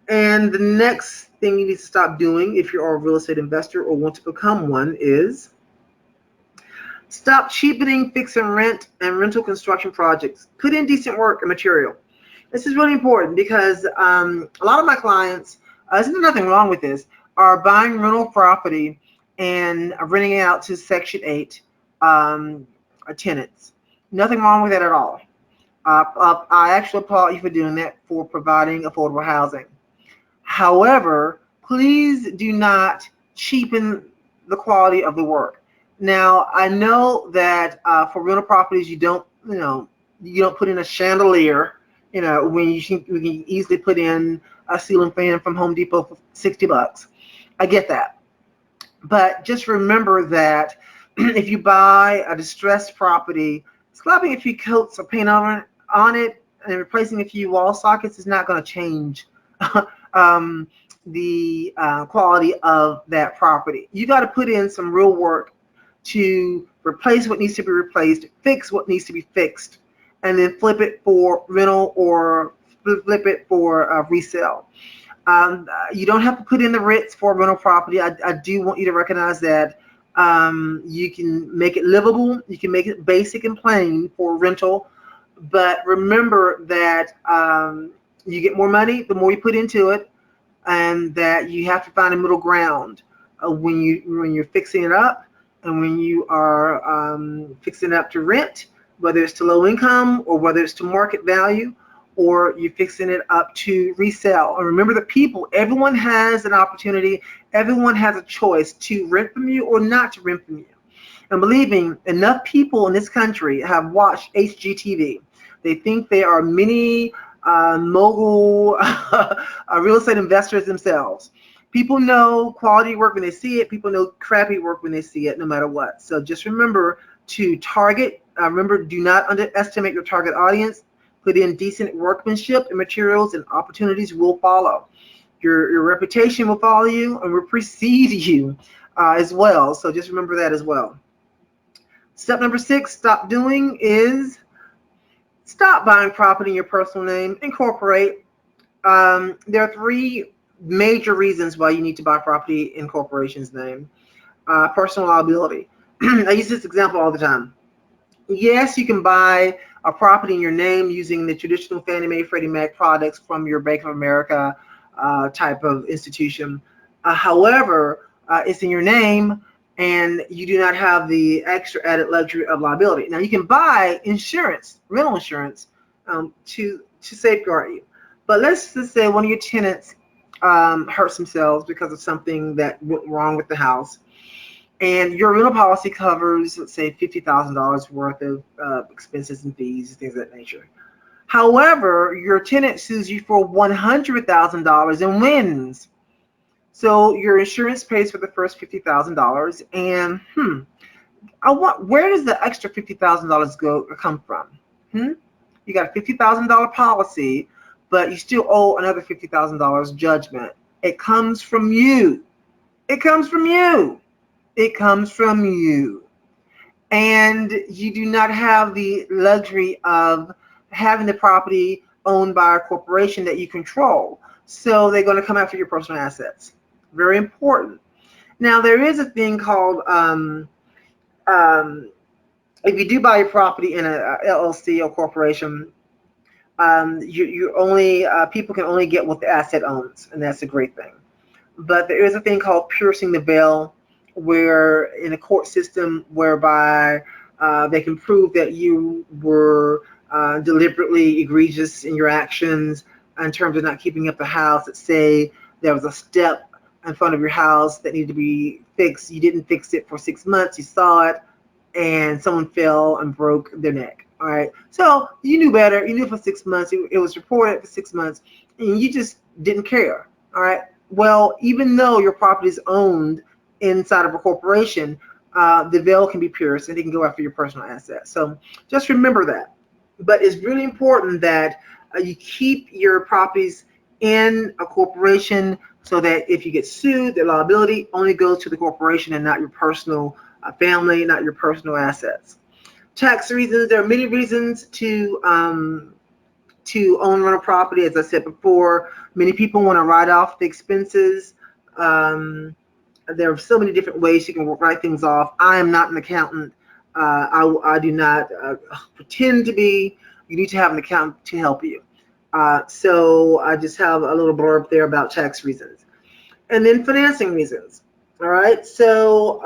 And the next thing you need to stop doing if you're a real estate investor or want to become one is stop cheapening fix and rent and rental construction projects. Put in decent work and material. This is really important because a lot of my clients, there's nothing wrong with this, are buying rental property and renting it out to Section 8 tenants. Nothing wrong with that at all. I actually applaud you for doing that, for providing affordable housing. However, please do not cheapen the quality of the work. Now, I know that for rental properties, you don't put in a chandelier, when you can easily put in a ceiling fan from Home Depot for $60. I get that. But just remember that if you buy a distressed property, slapping a few coats of paint on it and replacing a few wall sockets is not going to change the quality of that property. You got to put in some real work to replace what needs to be replaced, fix what needs to be fixed, and then flip it for rental or flip it for resale. You don't have to put in the Ritz for a rental property. I do want you to recognize that you can make it livable. You can make it basic and plain for rental. But remember that you get more money the more you put into it, and that you have to find a middle ground when you're fixing it up and when you are fixing it up to rent, whether it's to low income or whether it's to market value, or you're fixing it up to resell. And remember that everyone has an opportunity, everyone has a choice to rent from you or not to rent from you. And believe me, enough people in this country have watched HGTV. They think they are mini mogul real estate investors themselves. People know quality work when they see it. People know crappy work when they see it, no matter what. So just remember to target. Remember, do not underestimate your target audience. Put in decent workmanship and materials, and opportunities will follow. Your reputation will follow you and will precede you as well. So just remember that as well. Step number 6, stop doing is stop buying property in your personal name. Incorporate. There are 3 major reasons why you need to buy property in corporation's name. Personal liability. I use this example all the time. Yes, you can buy a property in your name using the traditional Fannie Mae, Freddie Mac products from your Bank of America type of institution. However, it's in your name, and you do not have the extra added luxury of liability. Now, you can buy insurance, rental insurance, to safeguard you. But let's just say one of your tenants hurts themselves because of something that went wrong with the house, and your rental policy covers, let's say, $50,000 worth of expenses and fees and things of that nature. However, your tenant sues you for $100,000 and wins. So your insurance pays for the first $50,000, and where does the extra $50,000 come from? You got a $50,000 policy, but you still owe another $50,000 judgment. It comes from you. It comes from you. It comes from you. And you do not have the luxury of having the property owned by a corporation that you control. So they're going to come after your personal assets. Very important. Now, there is a thing called, if you do buy a property in a LLC or corporation, you only people can only get what the asset owns, and that's a great thing. But there is a thing called piercing the veil, where in a court system whereby they can prove that you were deliberately egregious in your actions in terms of not keeping up the house. Let's say there was a step in front of your house that needed to be fixed. You didn't fix it for 6 months. You saw it, and someone fell and broke their neck. All right. So you knew better. You knew for 6 months. It was reported for 6 months, and you just didn't care. All right. Well, even though your property is owned inside of a corporation, the veil can be pierced, and they can go after your personal assets. So just remember that. But it's really important that you keep your properties in a corporation, so that if you get sued, the liability only goes to the corporation and not your personal family, not your personal assets. Tax reasons. There are many reasons to own rental property. As I said before, many people want to write off the expenses. There are so many different ways you can write things off. I am not an accountant. I do not pretend to be. You need to have an accountant to help you. So I just have a little blurb there about tax reasons. And then financing reasons. All right. So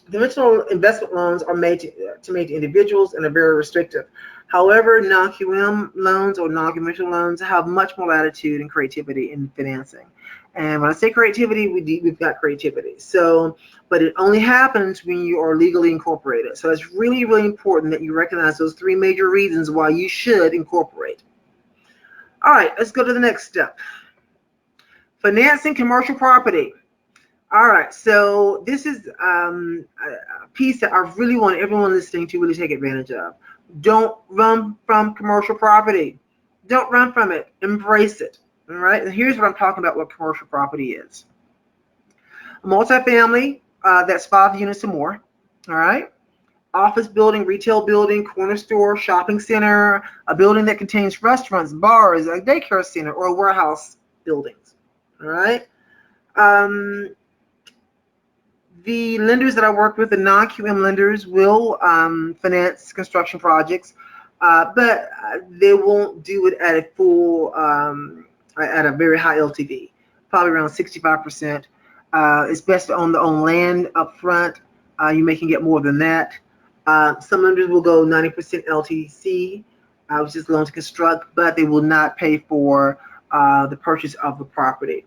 conventional investment loans are made to individuals and are very restrictive. However, non-QM loans or non-conventional loans have much more latitude and creativity in financing. And when I say creativity, we've got creativity. So, but it only happens when you are legally incorporated. So it's really, really important that you recognize those 3 major reasons why you should incorporate. All right, let's go to the next step. Financing commercial property. All right, so this is a piece that I really want everyone listening to really take advantage of. Don't run from commercial property. Don't run from it. Embrace it. All right, and here's what I'm talking about, what commercial property is. A multifamily, that's 5 units or more. All right. Office building, retail building, corner store, shopping center, a building that contains restaurants, bars, a daycare center, or warehouse buildings. All right. The lenders that I work with, the non-QM lenders, will finance construction projects, but they won't do it at a full, at a very high LTV, probably around 65%. It's best to own the own land up front. You may can get more than that. Some lenders will go 90% LTC, which is loan to construct, but they will not pay for the purchase of the property.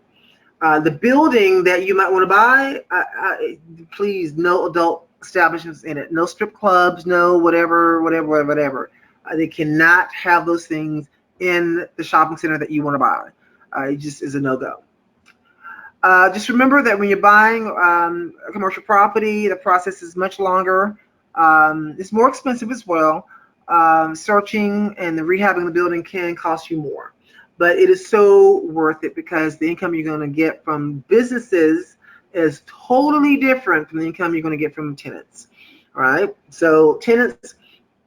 The building that you might want to buy, please, no adult establishments in it. No strip clubs, no whatever. They cannot have those things in the shopping center that you want to buy. It just is a no-go. Just remember that when you're buying a commercial property, the process is much longer. It's more expensive as well. Searching and the rehabbing the building can cost you more. But it is so worth it because the income you're going to get from businesses is totally different from the income you're going to get from tenants. All right. So tenants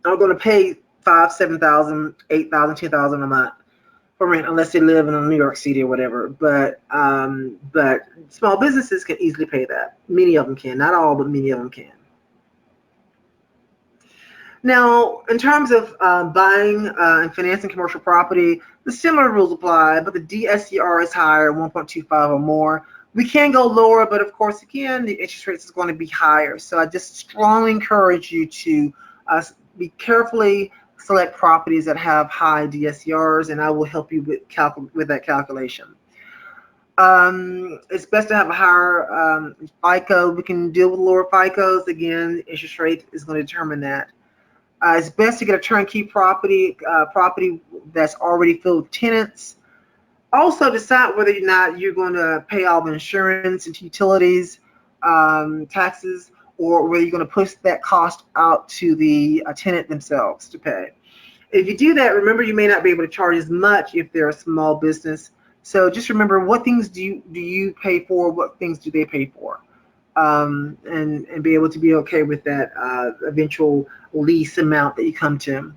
are going to pay $5,000, $7,000, $8,000, $10,000 a month for rent unless they live in New York City or whatever. But small businesses can easily pay that. Many of them can. Not all, but many of them can. Now, in terms of buying and financing commercial property, the similar rules apply, but the DSCR is higher, 1.25 or more. We can go lower, but of course, again, the interest rates is going to be higher. So I just strongly encourage you to be carefully select properties that have high DSCRs, and I will help you with that calculation. It's best to have a higher FICO. We can deal with lower FICOs. Again, the interest rate is going to determine that. It's best to get a turnkey property that's already filled with tenants. Also, decide whether or not you're going to pay all the insurance and utilities, taxes, or whether you're going to push that cost out to the tenant themselves to pay. If you do that, remember you may not be able to charge as much if they're a small business. So just remember, what things do you pay for? What things do they pay for? And be able to be okay with that eventual lease amount that you come to.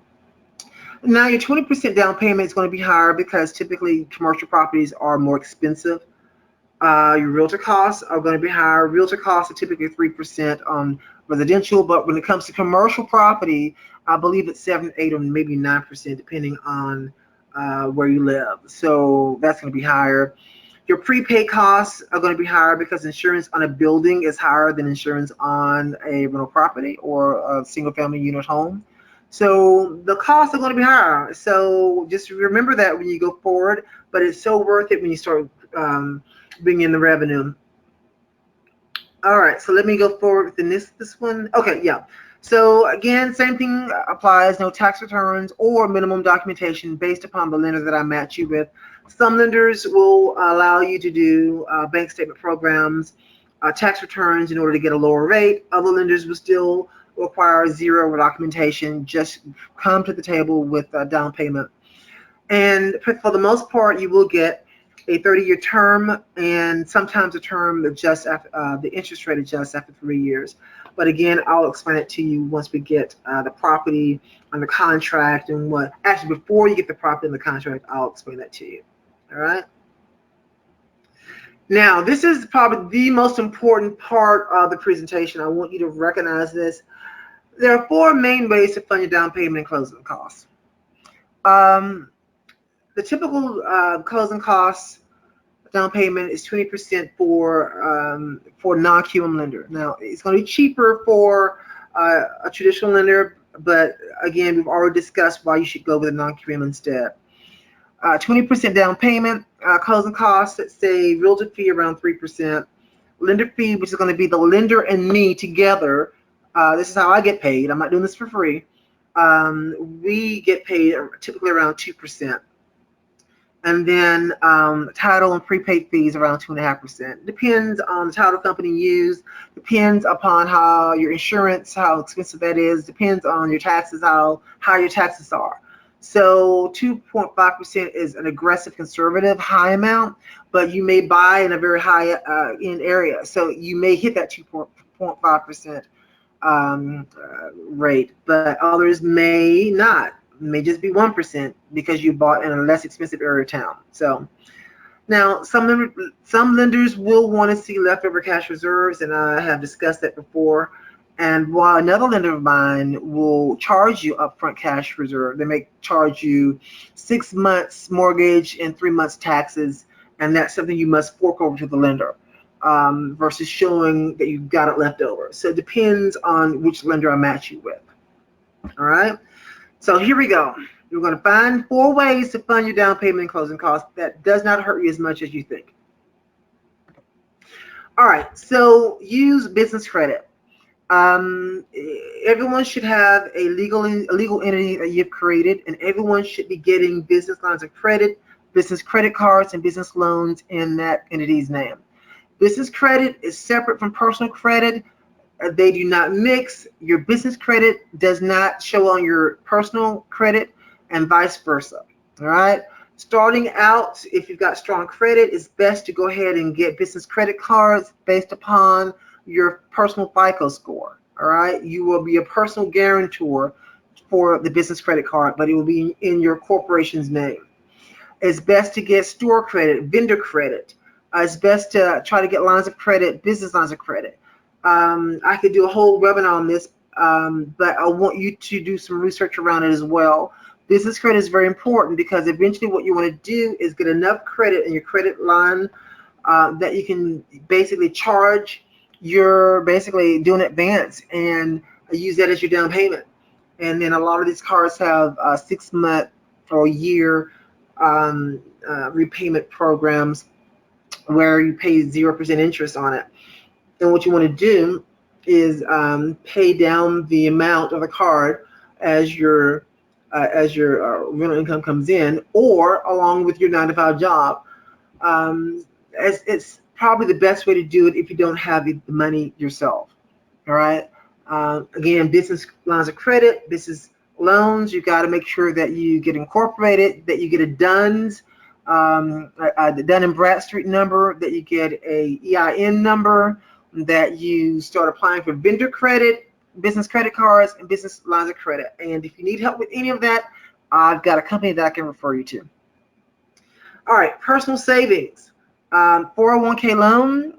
Now, your 20% down payment is going to be higher because typically commercial properties are more expensive. Your realtor costs are going to be higher. Realtor costs are typically 3% on residential, but when it comes to commercial property, I believe it's 7, 8, or maybe 9%, depending on where you live. So that's going to be higher. Your prepaid costs are going to be higher because insurance on a building is higher than insurance on a rental property or a single-family unit home. So the costs are going to be higher. So just remember that when you go forward, but it's so worth it when you start bringing in the revenue. All right, so let me go forward with this one. Okay, yeah. So again, same thing applies, no tax returns or minimum documentation based upon the lender that I match you with. Some lenders will allow you to do bank statement programs, tax returns in order to get a lower rate. Other lenders will still require zero documentation, just come to the table with a down payment. And for the most part, you will get a 30-year term, and sometimes a term adjusts after, the interest rate adjusts after 3 years. But again, I'll explain it to you once we get the property on the contract and what. Actually, before you get the property on the contract, I'll explain that to you. All right. Now, this is probably the most important part of the presentation. I want you to recognize this. There are 4 main ways to fund your down payment and closing costs. The typical closing costs down payment is 20% for non-QM lender. Now, it's going to be cheaper for a traditional lender, but again, we've already discussed why you should go with a non-QM instead. 20% down payment, closing costs, let's say realtor fee around 3%, lender fee, which is going to be the lender and me together. This is how I get paid. I'm not doing this for free. We get paid typically around 2%. And then title and prepaid fees around 2.5%. Depends on the title company you use. Depends upon how your insurance, how expensive that is. Depends on your taxes, how high your taxes are. So 2.5% is an aggressive, conservative, high amount, but you may buy in a very high end area. So you may hit that 2.5% rate, but others may not. It may just be 1% because you bought in a less expensive area of town. So now some lenders will want to see leftover cash reserves, and I have discussed that before. And while another lender of mine will charge you upfront cash reserve, they may charge you 6 months mortgage and 3 months taxes, and that's something you must fork over to the lender versus showing that you've got it left over. So it depends on which lender I match you with. All right. So here we go. You're going to find 4 ways to fund your down payment and closing costs that does not hurt you as much as you think. All right. So use business credit. Everyone should have a legal entity that you've created, and everyone should be getting business lines of credit, business credit cards, and business loans in that entity's name. Business credit is separate from personal credit. They do not mix. Your business credit does not show on your personal credit, and vice versa. All right. Starting out, if you've got strong credit, it's best to go ahead and get business credit cards based upon your personal FICO score. All right. You will be a personal guarantor for the business credit card, but it will be in your corporation's name. It's best to get store credit, vendor credit. It's best to try to get lines of credit, business lines of credit. I could do a whole webinar on this, but I want you to do some research around it as well. Business credit is very important because eventually what you want to do is get enough credit in your credit line that you can basically charge your do an advance and use that as your down payment. And then a lot of these cards have 6 month or year repayment programs where you pay 0% interest on it. And what you want to do is pay down the amount of the card as your rental income comes in, or along with your 9-to-5 job. It's probably the best way to do it if you don't have the money yourself. All right. Again, business lines of credit, business loans, you got to make sure that you get incorporated, that you get a DUNS, the Dun and Bradstreet number, that you get a EIN number, that you start applying for vendor credit, business credit cards, and business lines of credit. And if you need help with any of that, I've got a company that I can refer you to. All right, personal savings. 401k loan,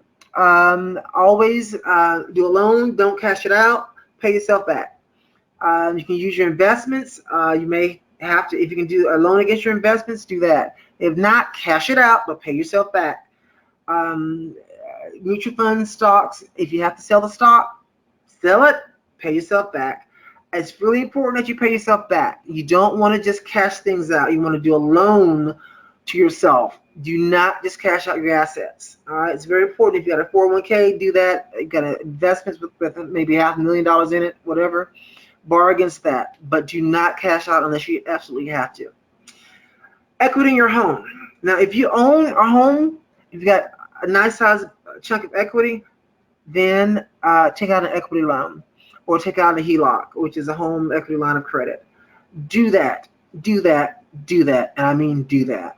always do a loan, don't cash it out, pay yourself back. You can use your investments. You may have to, if you can do a loan against your investments, do that. If not, cash it out, but pay yourself back. Mutual funds, stocks, if you have to sell the stock, sell it, pay yourself back. It's really important that you pay yourself back. You don't want to just cash things out. You want to do a loan to yourself. Do not just cash out your assets. All right, it's very important. If you got a 401k, do that. You got investments with maybe $500,000 in it, whatever. Borrow against that, but do not cash out unless you absolutely have to. Equity in your home. Now, if you own a home, if you got a nice size chunk of equity, then take out an equity loan or take out a HELOC, which is a home equity line of credit. Do that, do that, do that, and I mean do that.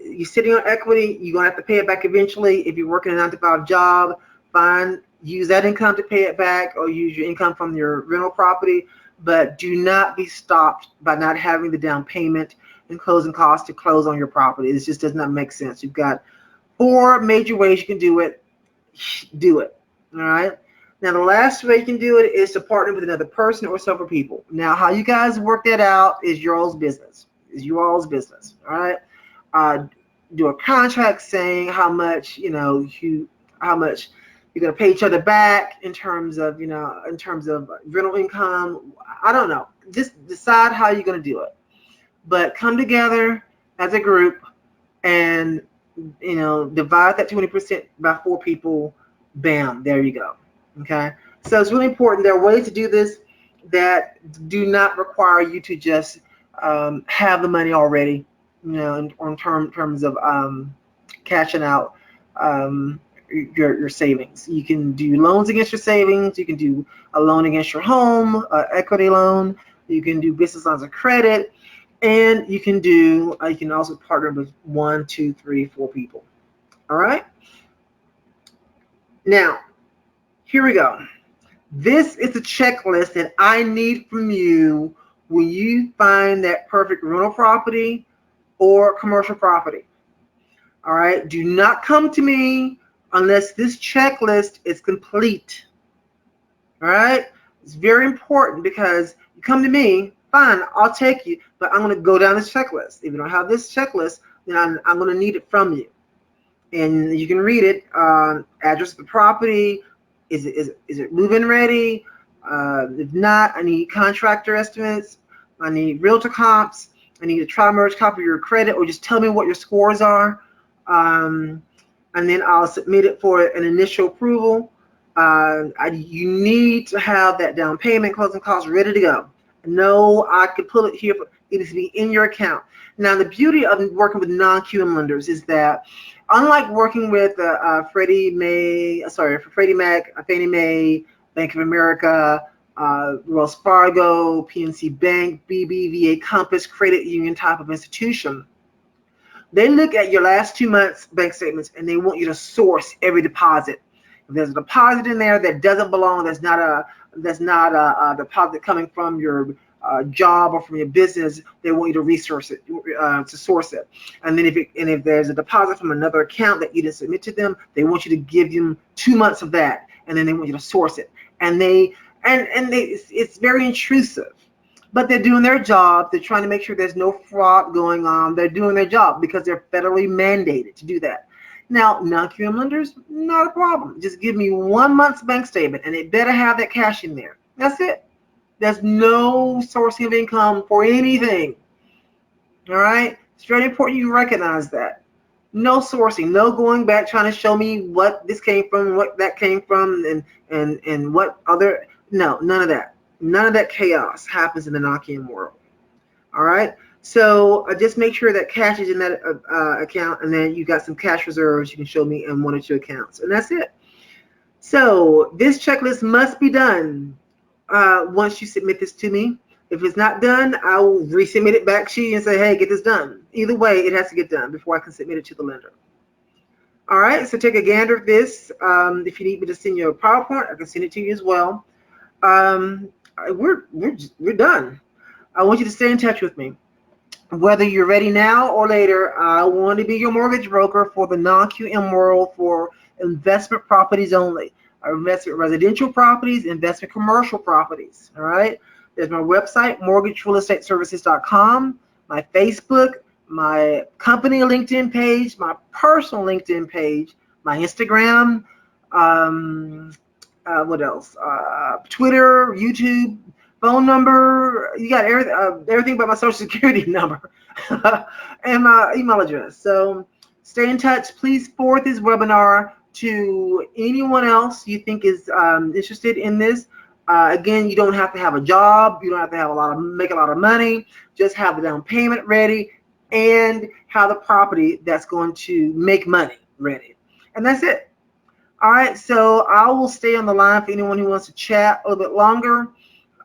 You're sitting on equity, you're going to have to pay it back eventually. If you're working a 9-to-5 job, fine, use that income to pay it back, or use your income from your rental property, but do not be stopped by not having the down payment and closing costs to close on your property. This just does not make sense. You've got 4 major ways you can do it. Do it. All right. Now, the last way you can do it is to partner with another person or several people. Now, how you guys work that out is your all's business. All right. Do a contract saying how much how much you're gonna pay each other back in terms of rental income. I don't know. Just decide how you're gonna do it. But come together as a group and divide that 20% by 4 people. Bam, there you go. Okay. So it's really important. There are ways to do this that do not require you to just have the money already. In terms of cashing out your savings. You can do loans against your savings. You can do a loan against your home, equity loan. You can do business lines of credit, and you can also partner with 1, 2, 3, 4 people. All right. Now, here we go. This is a checklist that I need from you when you find that perfect rental property or commercial property. All right. Do not come to me unless this checklist is complete. All right. It's very important because you come to me, fine, I'll take you, but I'm going to go down this checklist. If you don't have this checklist, then I'm going to need it from you. And you can read it. Address of the property. Is it move-in ready? If not, I need contractor estimates. I need realtor comps. I need a tri-merge copy of your credit, or just tell me what your scores are. And then I'll submit it for an initial approval. You need to have that down payment, closing costs ready to go. No, I could pull it here. It needs to be in your account. Now, the beauty of working with non-QM lenders is that, unlike working with Freddie Mac, Fannie Mae, Bank of America, Wells Fargo, PNC Bank, BBVA, Compass, Credit Union type of institution, they look at your last 2 months' bank statements and they want you to source every deposit. If there's a deposit in there that doesn't belong, that's not a deposit coming from your job or from your business, they want you to resource it, to source it. And then if there's a deposit from another account that you didn't submit to them, they want you to give them 2 months of that, and then they want you to source it. And it's very intrusive. But they're doing their job. They're trying to make sure there's no fraud going on. They're doing their job because they're federally mandated to do that. Now, non-QM lenders, not a problem. Just give me 1 month's bank statement, and it better have that cash in there. That's it. There's no sourcing of income for anything. All right? It's very important you recognize that. No sourcing, no going back trying to show me what this came from, what that came from, and what other. No, none of that. None of that chaos happens in the non-QM world. All right. So just make sure that cash is in that account, and then you got some cash reserves you can show me in 1 or 2 accounts, and that's it. So this checklist must be done once you submit this to me. If it's not done, I will resubmit it back to you and say, hey, get this done. Either way, it has to get done before I can submit it to the lender. All right. So take a gander at this. If you need me to send you a PowerPoint, I can send it to you as well. We're done. I want you to stay in touch with me. Whether you're ready now or later, I want to be your mortgage broker for the non-QM world for investment properties only. Investment residential properties, investment commercial properties. All right. There's my website, mortgagerealestateservices.com, my Facebook, my company LinkedIn page, my personal LinkedIn page, my Instagram, what else? Twitter, YouTube, phone number. You got everything but my social security number and my email address. So stay in touch. Please forward this webinar to anyone else you think is interested in this. Again, you don't have to have a job. You don't have to make a lot of money. Just have the down payment ready and have the property that's going to make money ready. And that's it. All right, so I will stay on the line for anyone who wants to chat a little bit longer.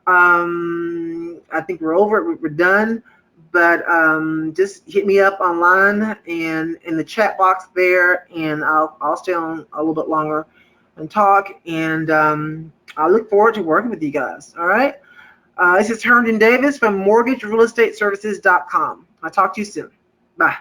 I think we're over it. We're done. But just hit me up online and in the chat box there, and I'll stay on a little bit longer and talk. And I look forward to working with you guys. All right. This is Herndon Davis from mortgagerealestateservices.com. I'll talk to you soon. Bye.